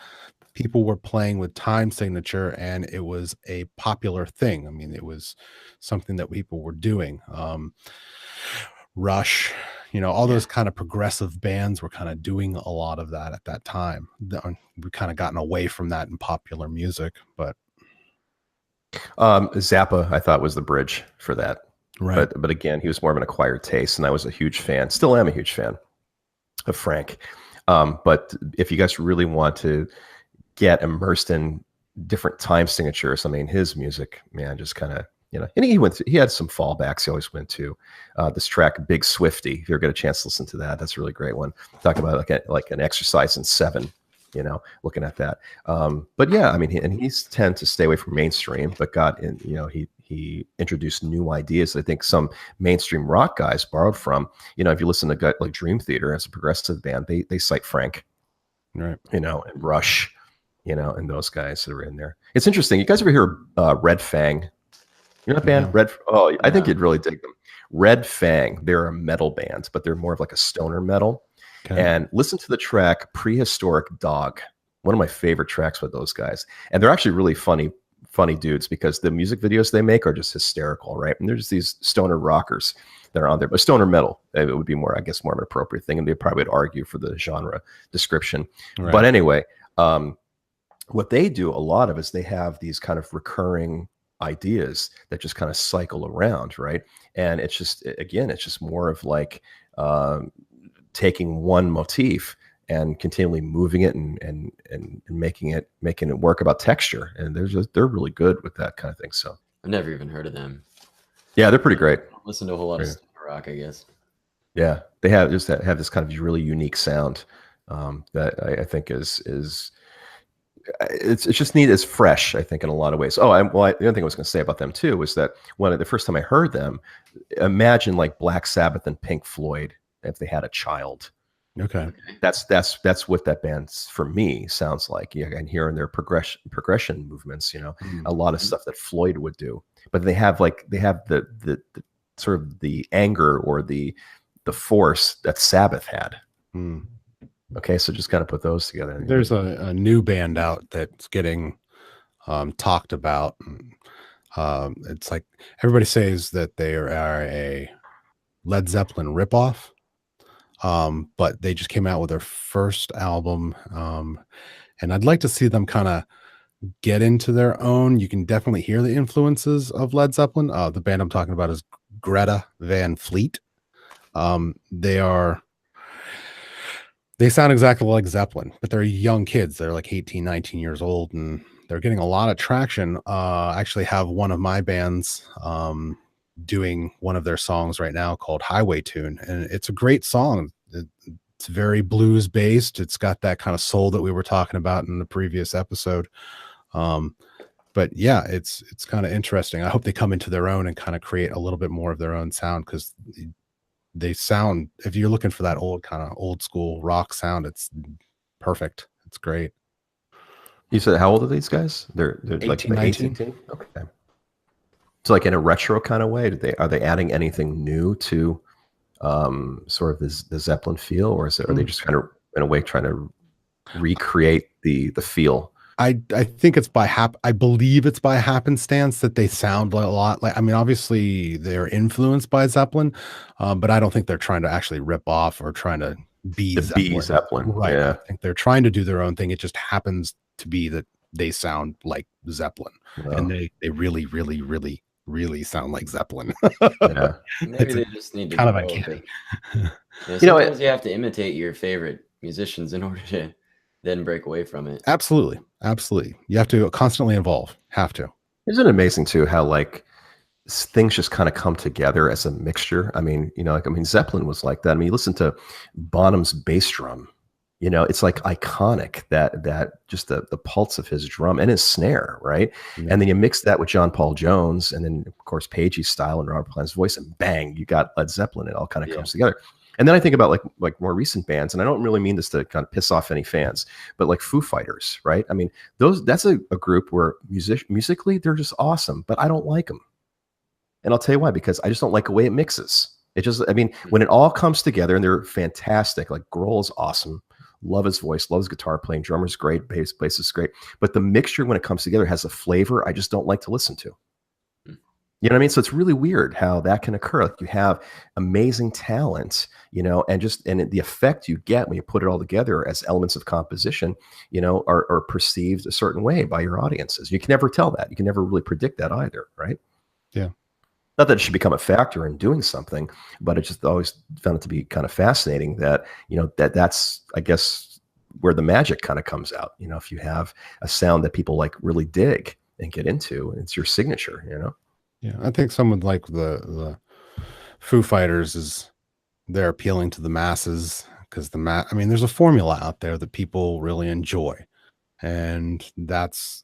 people were playing with time signature, and it was a popular thing. I mean, it was something that people were doing. Rush, all those kind of progressive bands were kind of doing a lot of that at that time. We've kind of gotten away from that in popular music, but Zappa, I thought, was the bridge for that. Right. But again, he was more of an acquired taste, and I was a huge fan. Still am a huge fan of Frank. But if you guys really want to get immersed in different time signatures, I mean, his music, man, just kind of, and he had some fallbacks. He always went to this track, Big Swifty. If you ever get a chance to listen to that, that's a really great one. Talk about like an exercise in 7, looking at that. But yeah, I mean, he's tend to stay away from mainstream, but got in, he introduced new ideas that I think some mainstream rock guys borrowed from. If you listen to like Dream Theater as a progressive band, they cite Frank, right? And Rush, and those guys that are in there. It's interesting. You guys ever hear Red Fang? You know that band? Red? Oh, I think you'd really dig them. Red Fang. They're a metal band, but they're more of like a stoner metal. Okay. And listen to the track Prehistoric Dog. One of my favorite tracks with those guys. And they're actually really funny dudes, because the music videos they make are just hysterical, right? And there's these stoner rockers that are on there. But stoner metal, it would be more, I guess, more of an appropriate thing. And they probably would argue for the genre description. Right. But anyway, what they do a lot of is they have these kind of recurring ideas that just kind of cycle around, right? And it's just, again, it's just more of like taking one motif and continually moving it and making it work about texture. And they're really good with that kind of thing. So I've never even heard of them. Yeah, they're pretty great. I listen to a whole lot of rock, I guess. Yeah, they have this kind of really unique sound that I think is it's just neat. It's fresh, I think, in a lot of ways. The other thing I was going to say about them too was that the first time I heard them, imagine like Black Sabbath and Pink Floyd if they had a child. Okay. That's what that band for me sounds like. Yeah, and hearing their progression movements, a lot of stuff that Floyd would do, but they have the sort of the anger or the force that Sabbath had. Okay, so just kind of put those together. There's a new band out that's getting talked about. It's like everybody says that they are a Led Zeppelin ripoff, but they just came out with their first album, and I'd like to see them kind of get into their own. You can definitely hear the influences of Led Zeppelin. The band I'm talking about is Greta Van Fleet. They sound exactly like Zeppelin, but they're young kids. They're like 18, 19 years old, and they're getting a lot of traction. I actually have one of my bands doing one of their songs right now called Highway Tune, and it's a great song. It's very blues based. It's got that kind of soul that we were talking about in the previous episode. But yeah, it's kind of interesting. I hope they come into their own and kind of create a little bit more of their own sound, because they sound, if you're looking for that old kind of old school rock sound, it's perfect. It's great. You said, how old are these guys? They're 18, like 19. 18. Okay. So like in a retro kind of way, are they adding anything new to sort of the Zeppelin feel, or are they just kind of in a way trying to recreate the feel? I think it's I believe it's by happenstance that they sound a lot like, I mean, obviously they're influenced by Zeppelin, but I don't think they're trying to actually rip off or trying to be Zeppelin. Right. Yeah. I think they're trying to do their own thing. It just happens to be that they sound like Zeppelin, and they really, really, really, really sound like Zeppelin. Yeah. Maybe they just need to kind of grow a uncanny. bit. Sometimes you have to imitate your favorite musicians in order to then break away from it. Absolutely. You have to constantly evolve. Have to. Isn't it amazing too how like things just kind of come together as a mixture? I mean, Zeppelin was like that. I mean, you listen to Bonham's bass drum, it's like iconic, that just the pulse of his drum and his snare, right? Yeah. And then you mix that with John Paul Jones, and then of course Pagey's style and Robert Plant's voice, and bang, you got Led Zeppelin. It all kind of comes together. And then I think about like more recent bands, and I don't really mean this to kind of piss off any fans, but like Foo Fighters, right? I mean, that's a group where musically they're just awesome, but I don't like them. And I'll tell you why, because I just don't like the way it mixes. It just, I mean, when it all comes together, and they're fantastic, like Grohl's awesome. Love his voice, love his guitar playing, drummer's great, bass is great. But the mixture, when it comes together, has a flavor I just don't like to listen to. You know what I mean? So it's really weird how that can occur. Like you have amazing talent, and the effect you get when you put it all together as elements of composition, are perceived a certain way by your audiences. You can never tell that. You can never really predict that either, right? Yeah. Not that it should become a factor in doing something, but I just always found it to be kind of fascinating that, that's, I guess, where the magic kind of comes out. If you have a sound that people like really dig and get into, it's your signature, Yeah, I think someone like the Foo Fighters they're appealing to the masses because I mean, there's a formula out there that people really enjoy, and that's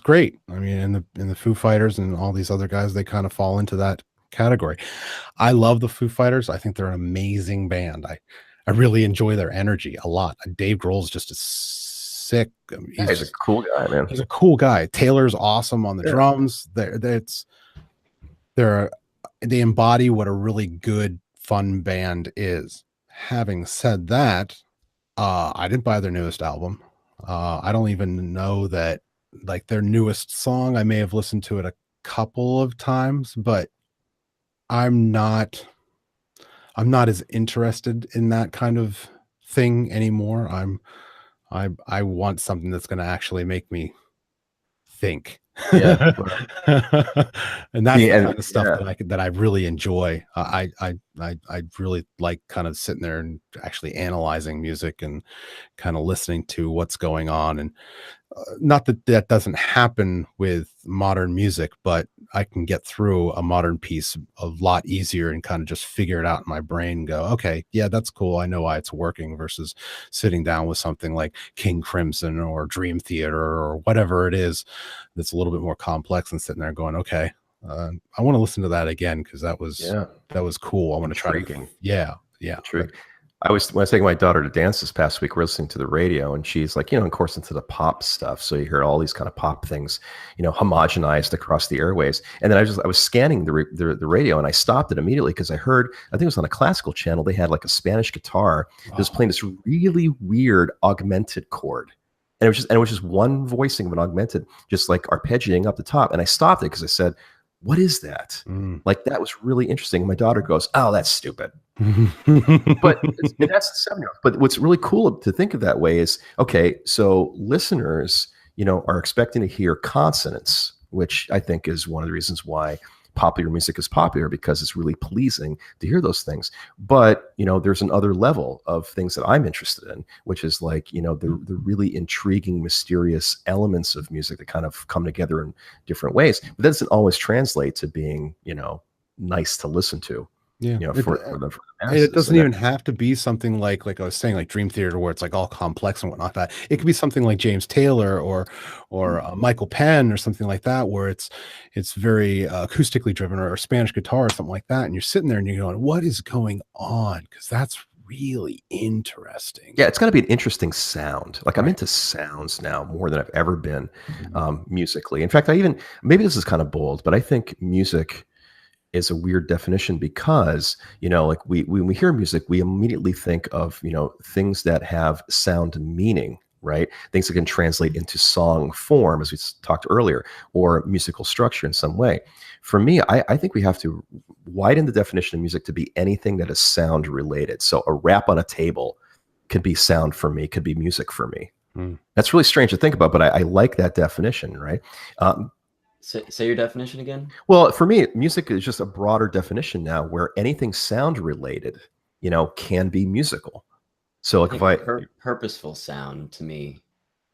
great. I mean, in the Foo Fighters and all these other guys, they kind of fall into that category. I love the Foo Fighters. I think they're an amazing band. I really enjoy their energy a lot. Dave Grohl's just a sick. He's a cool guy, man. He's a cool guy. Taylor's awesome on the drums. They embody what a really good, fun band is. Having said that, I didn't buy their newest album. I don't even know that, like, their newest song, I may have listened to it a couple of times, but I'm not as interested in that kind of thing anymore. I want something that's going to actually make me think. Yeah. And that's the kind of stuff that I really enjoy. I really like kind of sitting there and actually analyzing music and kind of listening to what's going on. And not that doesn't happen with modern music, but I can get through a modern piece a lot easier and kind of just figure it out in my brain and go, okay, yeah, that's cool. I know why it's working, versus sitting down with something like King Crimson or Dream Theater or whatever it is that's a little bit more complex, and sitting there going, okay, I want to listen to that again because that was cool. I want to try to, yeah. True. When I was taking my daughter to dance this past week, we're listening to the radio, and she's like, of course, into the pop stuff. So you hear all these kind of pop things, homogenized across the airwaves. And then I was scanning the radio, and I stopped it immediately because I heard, I think it was on a classical channel, they had like a Spanish guitar that was playing this really weird augmented chord. And it was just one voicing of an augmented, just like arpeggiating up the top. And I stopped it because I said, what is that? Like, that was really interesting. And my daughter goes, oh, that's stupid. But that's the 7-year-old. But what's really cool to think of that way is, okay, so listeners, are expecting to hear consonants, which I think is one of the reasons why popular music is popular because it's really pleasing to hear those things. But, there's another level of things that I'm interested in, which is like, the really intriguing, mysterious elements of music that kind of come together in different ways. But that doesn't always translate to being, nice to listen to. Yeah. For the And it masses. doesn't even have to be something like I was saying, like Dream Theater, where it's like all complex and whatnot. That it could be something like James Taylor or Michael Penn or something like that, where it's very acoustically driven, or Spanish guitar or something like that. And you're sitting there and you're going, "What is going on?" Because that's really interesting. Yeah, it's got to be an interesting sound. Like I'm into sounds now more than I've ever been musically. In fact, maybe this is kind of bold, but I think music is a weird definition because, like when we hear music, we immediately think of, things that have sound meaning, right? Things that can translate into song form, as we talked earlier, or musical structure in some way. For me, I think we have to widen the definition of music to be anything that is sound related. So a rap on a table could be sound for me, could be music for me. That's really strange to think about, but I like that definition, right? Say your definition again. Well, for me, music is just a broader definition now, where anything sound related, can be musical. So like purposeful sound to me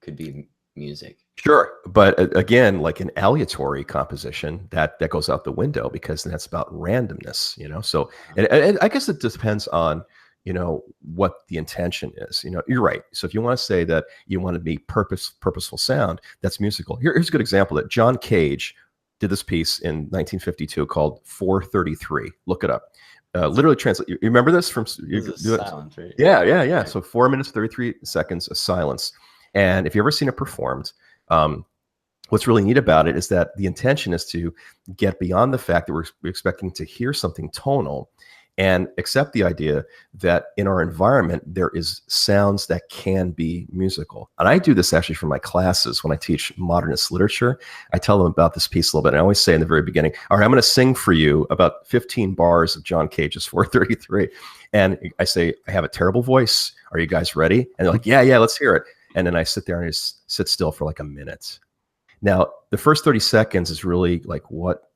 could be music. Sure, but again, like an aleatory composition, that goes out the window, because that's about randomness, So, and I guess it depends on, what the intention is. You're right. So if you want to say that you want to be purposeful sound, that's musical. Here's a good example that John Cage did this piece in 1952 called 433. Look it up. Literally translate. You remember this from? Silence, right? Yeah. So 4 minutes 33 seconds of silence. And if you've ever seen it performed, what's really neat about it is that the intention is to get beyond the fact that we're expecting to hear something tonal, and accept the idea that in our environment, there is sounds that can be musical. And I do this actually for my classes when I teach modernist literature. I tell them about this piece a little bit. And I always say in the very beginning, all right, I'm going to sing for you about 15 bars of John Cage's 433. And I say, I have a terrible voice. Are you guys ready? And they're like, yeah, let's hear it. And then I sit there and I just sit still for like a minute. Now, the first 30 seconds is really like, what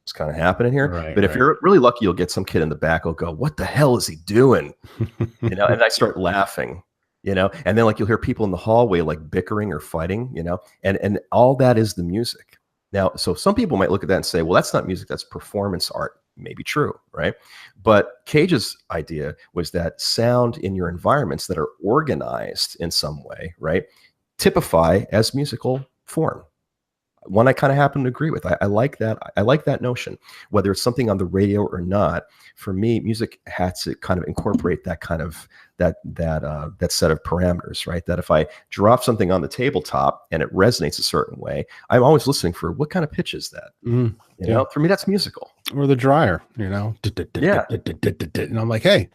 is kind of happening here? Right, but if you're really lucky, you'll get some kid in the back who'll go, what the hell is he doing? And I start laughing, and then like you'll hear people in the hallway like bickering or fighting, and all that is the music. Now, so some people might look at that and say, well, that's not music, that's performance art. Maybe true, right? But Cage's idea was that sound in your environments that are organized in some way, right, typify as musical form. One I kind of happen to agree with. I like that. I like that notion, whether it's something on the radio or not. For me, music has to kind of incorporate that kind of that set of parameters, right? That if I drop something on the tabletop and it resonates a certain way, I'm always listening for what kind of pitch is that. For me, that's musical. Or the dryer, Yeah. And I'm like, hey,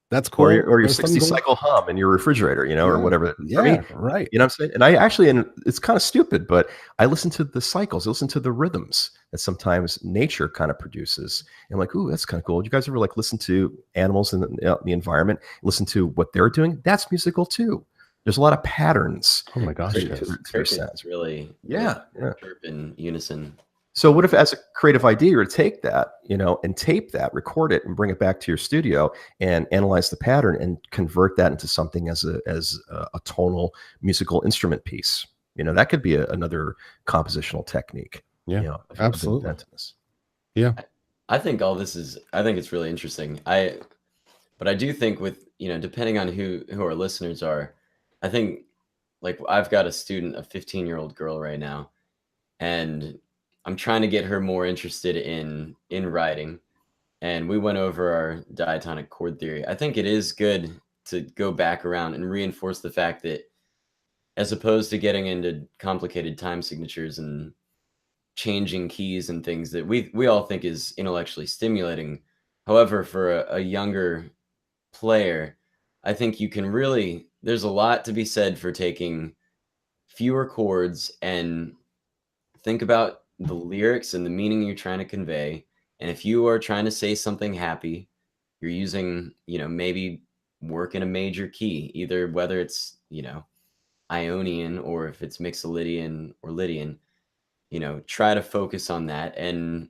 that's cool. Or your 60 cycle hum in your refrigerator, or whatever. Yeah, me, right. You know what I'm saying? And I actually, and it's kind of stupid, but I listen to the cycles. I listen to the rhythms that sometimes nature kind of produces. And I'm like, ooh, that's kind of cool. You guys ever like listen to animals in the environment, listen to what they're doing? That's musical too. There's a lot of patterns. Oh my gosh. It's really in unison. So what if, as a creative idea, you're to take that, and tape that, record it, and bring it back to your studio and analyze the pattern and convert that into something as a tonal musical instrument piece? That could be another compositional technique. Yeah, absolutely. Yeah, I think it's really interesting. But I do think with depending on who our listeners are, I think like I've got a student, a 15-year-old girl right now, and I'm trying to get her more interested in writing, and we went over our diatonic chord theory. I think it is good to go back around and reinforce the fact that, as opposed to getting into complicated time signatures and changing keys and things that we all think is intellectually stimulating, however, for a younger player, I think there's a lot to be said for taking fewer chords and think about the lyrics and the meaning you're trying to convey. And if you are trying to say something happy, you're using, maybe work in a major key, either whether it's, Ionian or if it's Mixolydian or Lydian, try to focus on that. And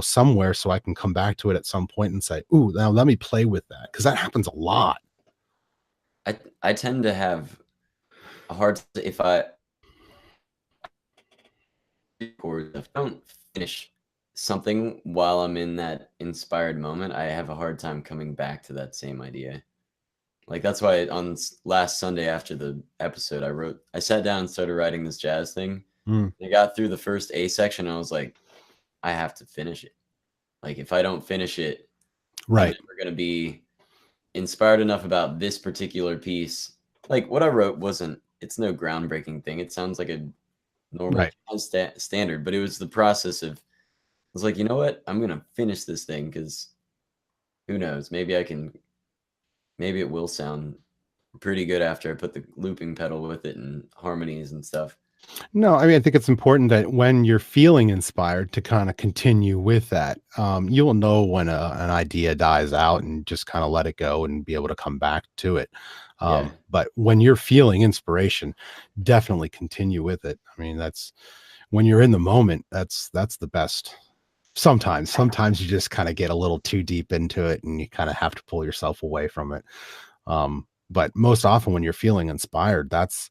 somewhere so I can come back to it at some point and say, ooh, now let me play with that. Cause that happens a lot. I tend to have a hard if I don't finish something while I'm in that inspired moment, I have a hard time coming back to that same idea. Like that's why on last Sunday after the episode, I sat down and started writing this jazz thing. I got through the first A section and I was like, I have to finish it. Like if I don't finish it, I'm never going to be inspired enough about this particular piece. Like what I wrote it's no groundbreaking thing. It sounds like a normal standard, but it was the process of, I was like, you know what? I'm going to finish this thing because who knows? Maybe it will sound pretty good after I put the looping pedal with it and harmonies and stuff. No, I mean, I think it's important that when you're feeling inspired to kind of continue with that, you'll know when an idea dies out and just kind of let it go and be able to come back to it. But when you're feeling inspiration, definitely continue with it. I mean, that's when you're in the moment, that's the best. Sometimes you just kind of get a little too deep into it and you kind of have to pull yourself away from it. But most often when you're feeling inspired, that's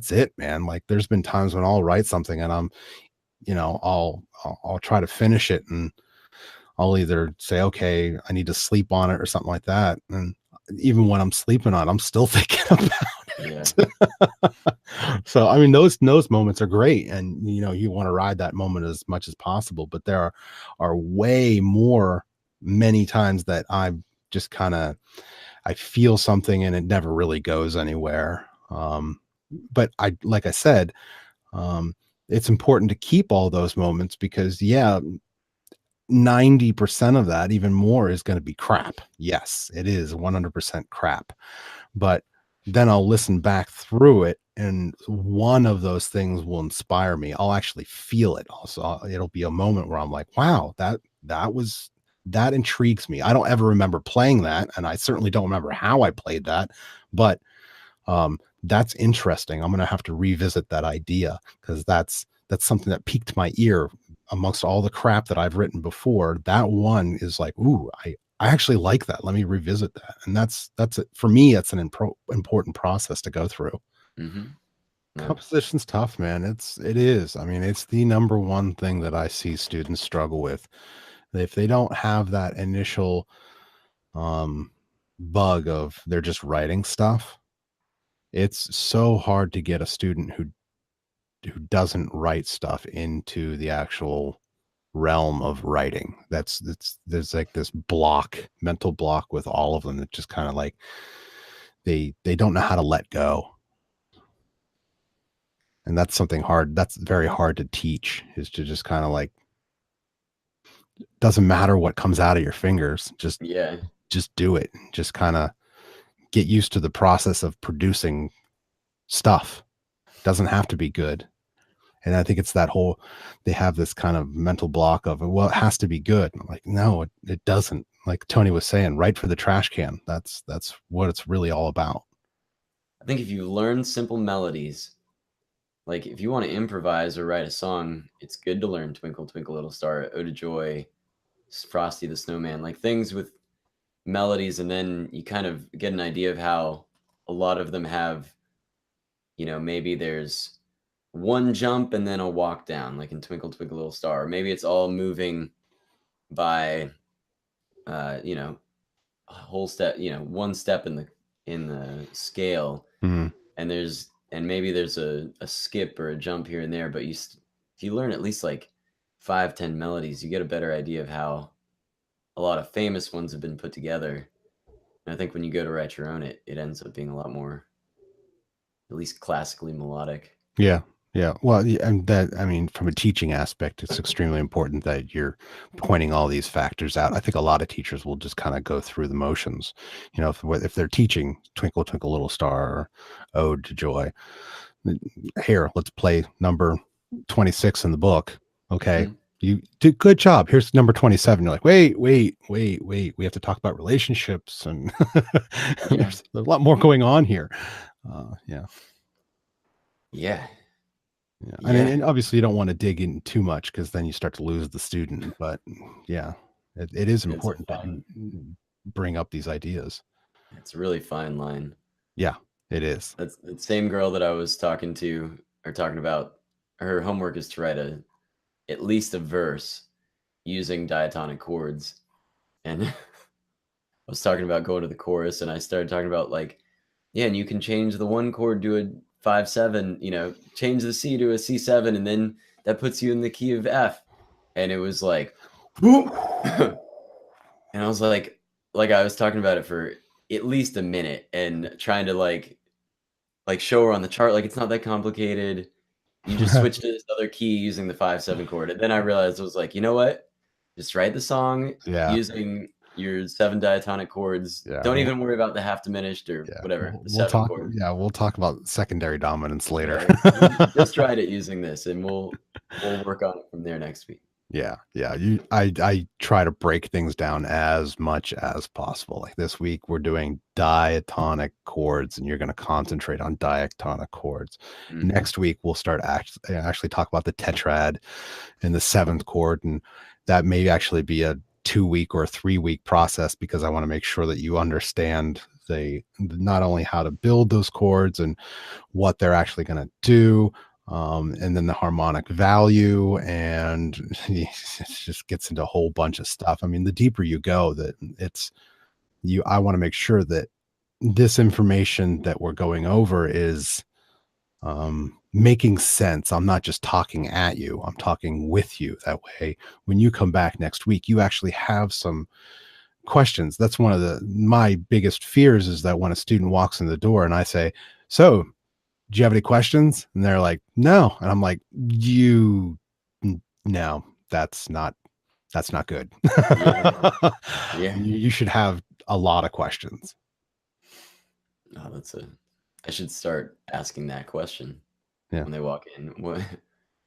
it, man. Like there's been times when I'll write something and I'm, I'll try to finish it and I'll either say, okay, I need to sleep on it or something like that. And even when I'm sleeping on it, I'm still thinking about it. So, I mean, those moments are great. And, you want to ride that moment as much as possible, but there are way more many times that I just I feel something and it never really goes anywhere. But like I said, it's important to keep all those moments because 90% of that, even more, is going to be crap. Yes, it is 100% crap. But then I'll listen back through it and one of those things will inspire me. I'll actually feel it. Also, it'll be a moment where I'm like, wow, that intrigues me. I don't ever remember playing that. And I certainly don't remember how I played that, but that's interesting. I'm going to have to revisit that idea because that's something that piqued my ear amongst all the crap that I've written before. That one is like, ooh, I actually like that. Let me revisit that. And that's it. For me, it's an important process to go through. Composition's tough, man. It is. I mean, it's the number one thing that I see students struggle with. If they don't have that initial bug of they're just writing stuff, it's so hard to get a student who doesn't write stuff into the actual realm of writing. There's like this mental block with all of them that just kind of like they don't know how to let go. And that's something hard. That's very hard to teach, is to just kind of like, doesn't matter what comes out of your fingers. Just do it. Just kind of get used to the process of producing stuff. Doesn't have to be good. And I think it's that whole, they have this kind of mental block of, well, it has to be good. I'm like, no, it doesn't. Like Tony was saying, write for the trash can. That's what it's really all about. I think if you learn simple melodies, like if you want to improvise or write a song, it's good to learn Twinkle, Twinkle, Little Star, Ode to Joy, Frosty the Snowman, like things with melodies. And then you kind of get an idea of how a lot of them have, maybe there's one jump and then a walk down, like in Twinkle, Twinkle, Little Star. Or maybe it's all moving by, a whole step, one step in the scale. And maybe there's a skip or a jump here and there, but if you learn at least like 5-10 melodies, you get a better idea of how a lot of famous ones have been put together. And I think when you go to write your own, it ends up being a lot more, at least classically melodic. Yeah. Well, and that, I mean, from a teaching aspect, it's extremely important that you're pointing all these factors out. I think a lot of teachers will just kind of go through the motions. If they're teaching Twinkle, Twinkle, Little Star or Ode to Joy, here, let's play number 26 in the book. Okay. You did good job. Here's number 27. You're like, wait. We have to talk about relationships and there's a lot more going on here. Yeah. Yeah. Yeah, And obviously you don't want to dig in too much because then you start to lose the student. But yeah, it is it's a important that you bring up these ideas. it's a really fine line. Yeah, it is. That's the same girl that I was talking to or talking about. Her homework is to write at least a verse using diatonic chords, and I was talking about going to the chorus, and I started talking about like, yeah, and you can change the one chord to a 5/7, change the C to a C7, and then that puts you in the key of F. And it was like, and I was like I was talking about it for at least a minute and trying to like show her on the chart, like it's not that complicated. You just switch to this other key using the 5/7 chord. And then I realized I was like, you know what? Just write the song Yeah. using your 7 diatonic chords. Yeah. Don't even worry about the half diminished or Yeah. whatever, the We'll 7 talk. chord. Yeah. We'll talk about secondary dominance later. Yeah, just write it using this, and we'll work on it from there next week. Yeah, yeah. I try to break things down as much as possible. Like this week, we're doing diatonic chords, and you're going to concentrate on diatonic chords. Mhm. Next week, we'll start actually talk about the tetrad and the seventh chord, and that may actually be a 2 week or a 3 week process because I want to make sure that you understand not only how to build those chords and what they're actually going to do, and then the harmonic value, and it just gets into a whole bunch of stuff. I mean, the deeper you go, that I want to make sure that this information that we're going over is making sense. I'm not just talking at you, I'm talking with you. That way, when you come back next week, you actually have some questions. That's one of my biggest fears, is that when a student walks in the door and I say, so do you have any questions? And they're like, no. And I'm like, no, that's not good. Yeah. Yeah. You should have a lot of questions. No, I should start asking that question Yeah. when they walk in.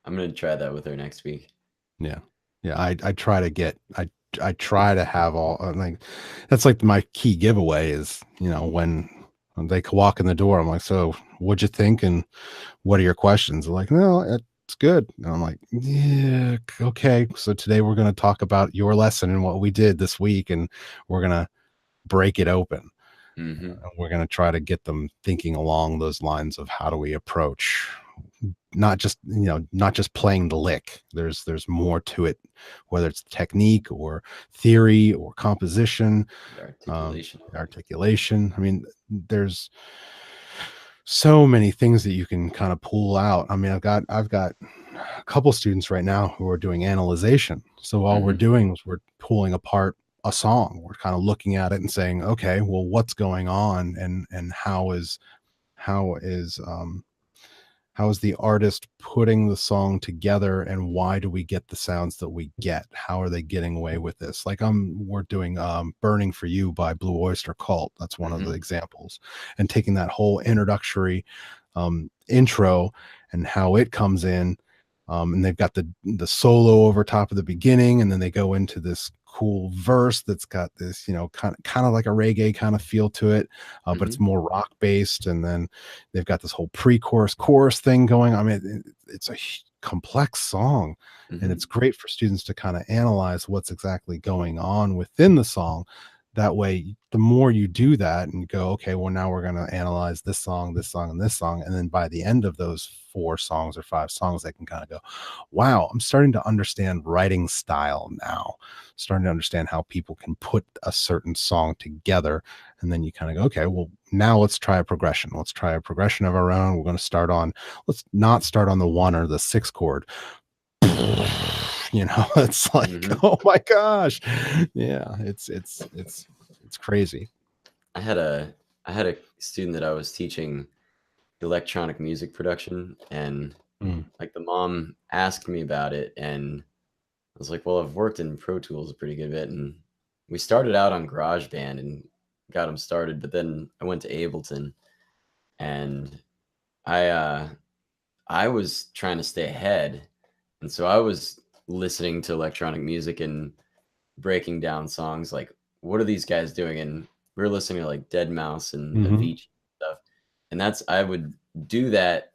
I'm gonna try that with her next week. Yeah. Yeah. I try to I try to have all like, that's like my key giveaway is, when they walk in the door, I'm like, so what'd you think? And what are your questions? They're like, no, it's good. And I'm like, yeah, okay. So today we're going to talk about your lesson and what we did this week, and we're going to break it open. Mm-hmm. We're going to try to get them thinking along those lines of how do we approach not just playing the lick. There's more to it, whether it's technique or theory or composition, articulation. I mean, there's so many things that you can kind of pull out. I mean, I've got a couple students right now who are doing analyzation. So all we're doing is we're pulling apart a song. We're kind of looking at it and saying, okay, well, what's going on, and how is the artist putting the song together, and why do we get the sounds that we get? How are they getting away with this? Like we're doing Burning for You by Blue Oyster Cult. That's one of the examples. And taking that whole introductory intro and how it comes in, and they've got the solo over top of the beginning, and then they go into this cool verse that's got this kind of like a reggae kind of feel to it, but it's more rock based, and then they've got this whole pre-chorus chorus thing going. I mean, it's a complex song, and it's great for students to kind of analyze what's exactly going on within the song. That way, the more you do that and go, okay, well, now we're going to analyze this song, this song, and this song. And then by the end of those 4 songs or 5 songs, they can kind of go, wow, I'm starting to understand writing style now, starting to understand how people can put a certain song together. And then you kind of go, okay, well, now let's try a progression. Let's try a progression of our own. We're going to let's not start on the 1 or the 6 chord. It's like, oh my gosh. Yeah, it's crazy. I had a student that I was teaching electronic music production, and like the mom asked me about it, and I was like, well, I've worked in Pro Tools a pretty good bit, and we started out on GarageBand and got them started, but then I went to Ableton, and I was trying to stay ahead, and so I was listening to electronic music and breaking down songs like, what are these guys doing? And we were listening to like Dead Mouse and Avicii stuff, and I would do that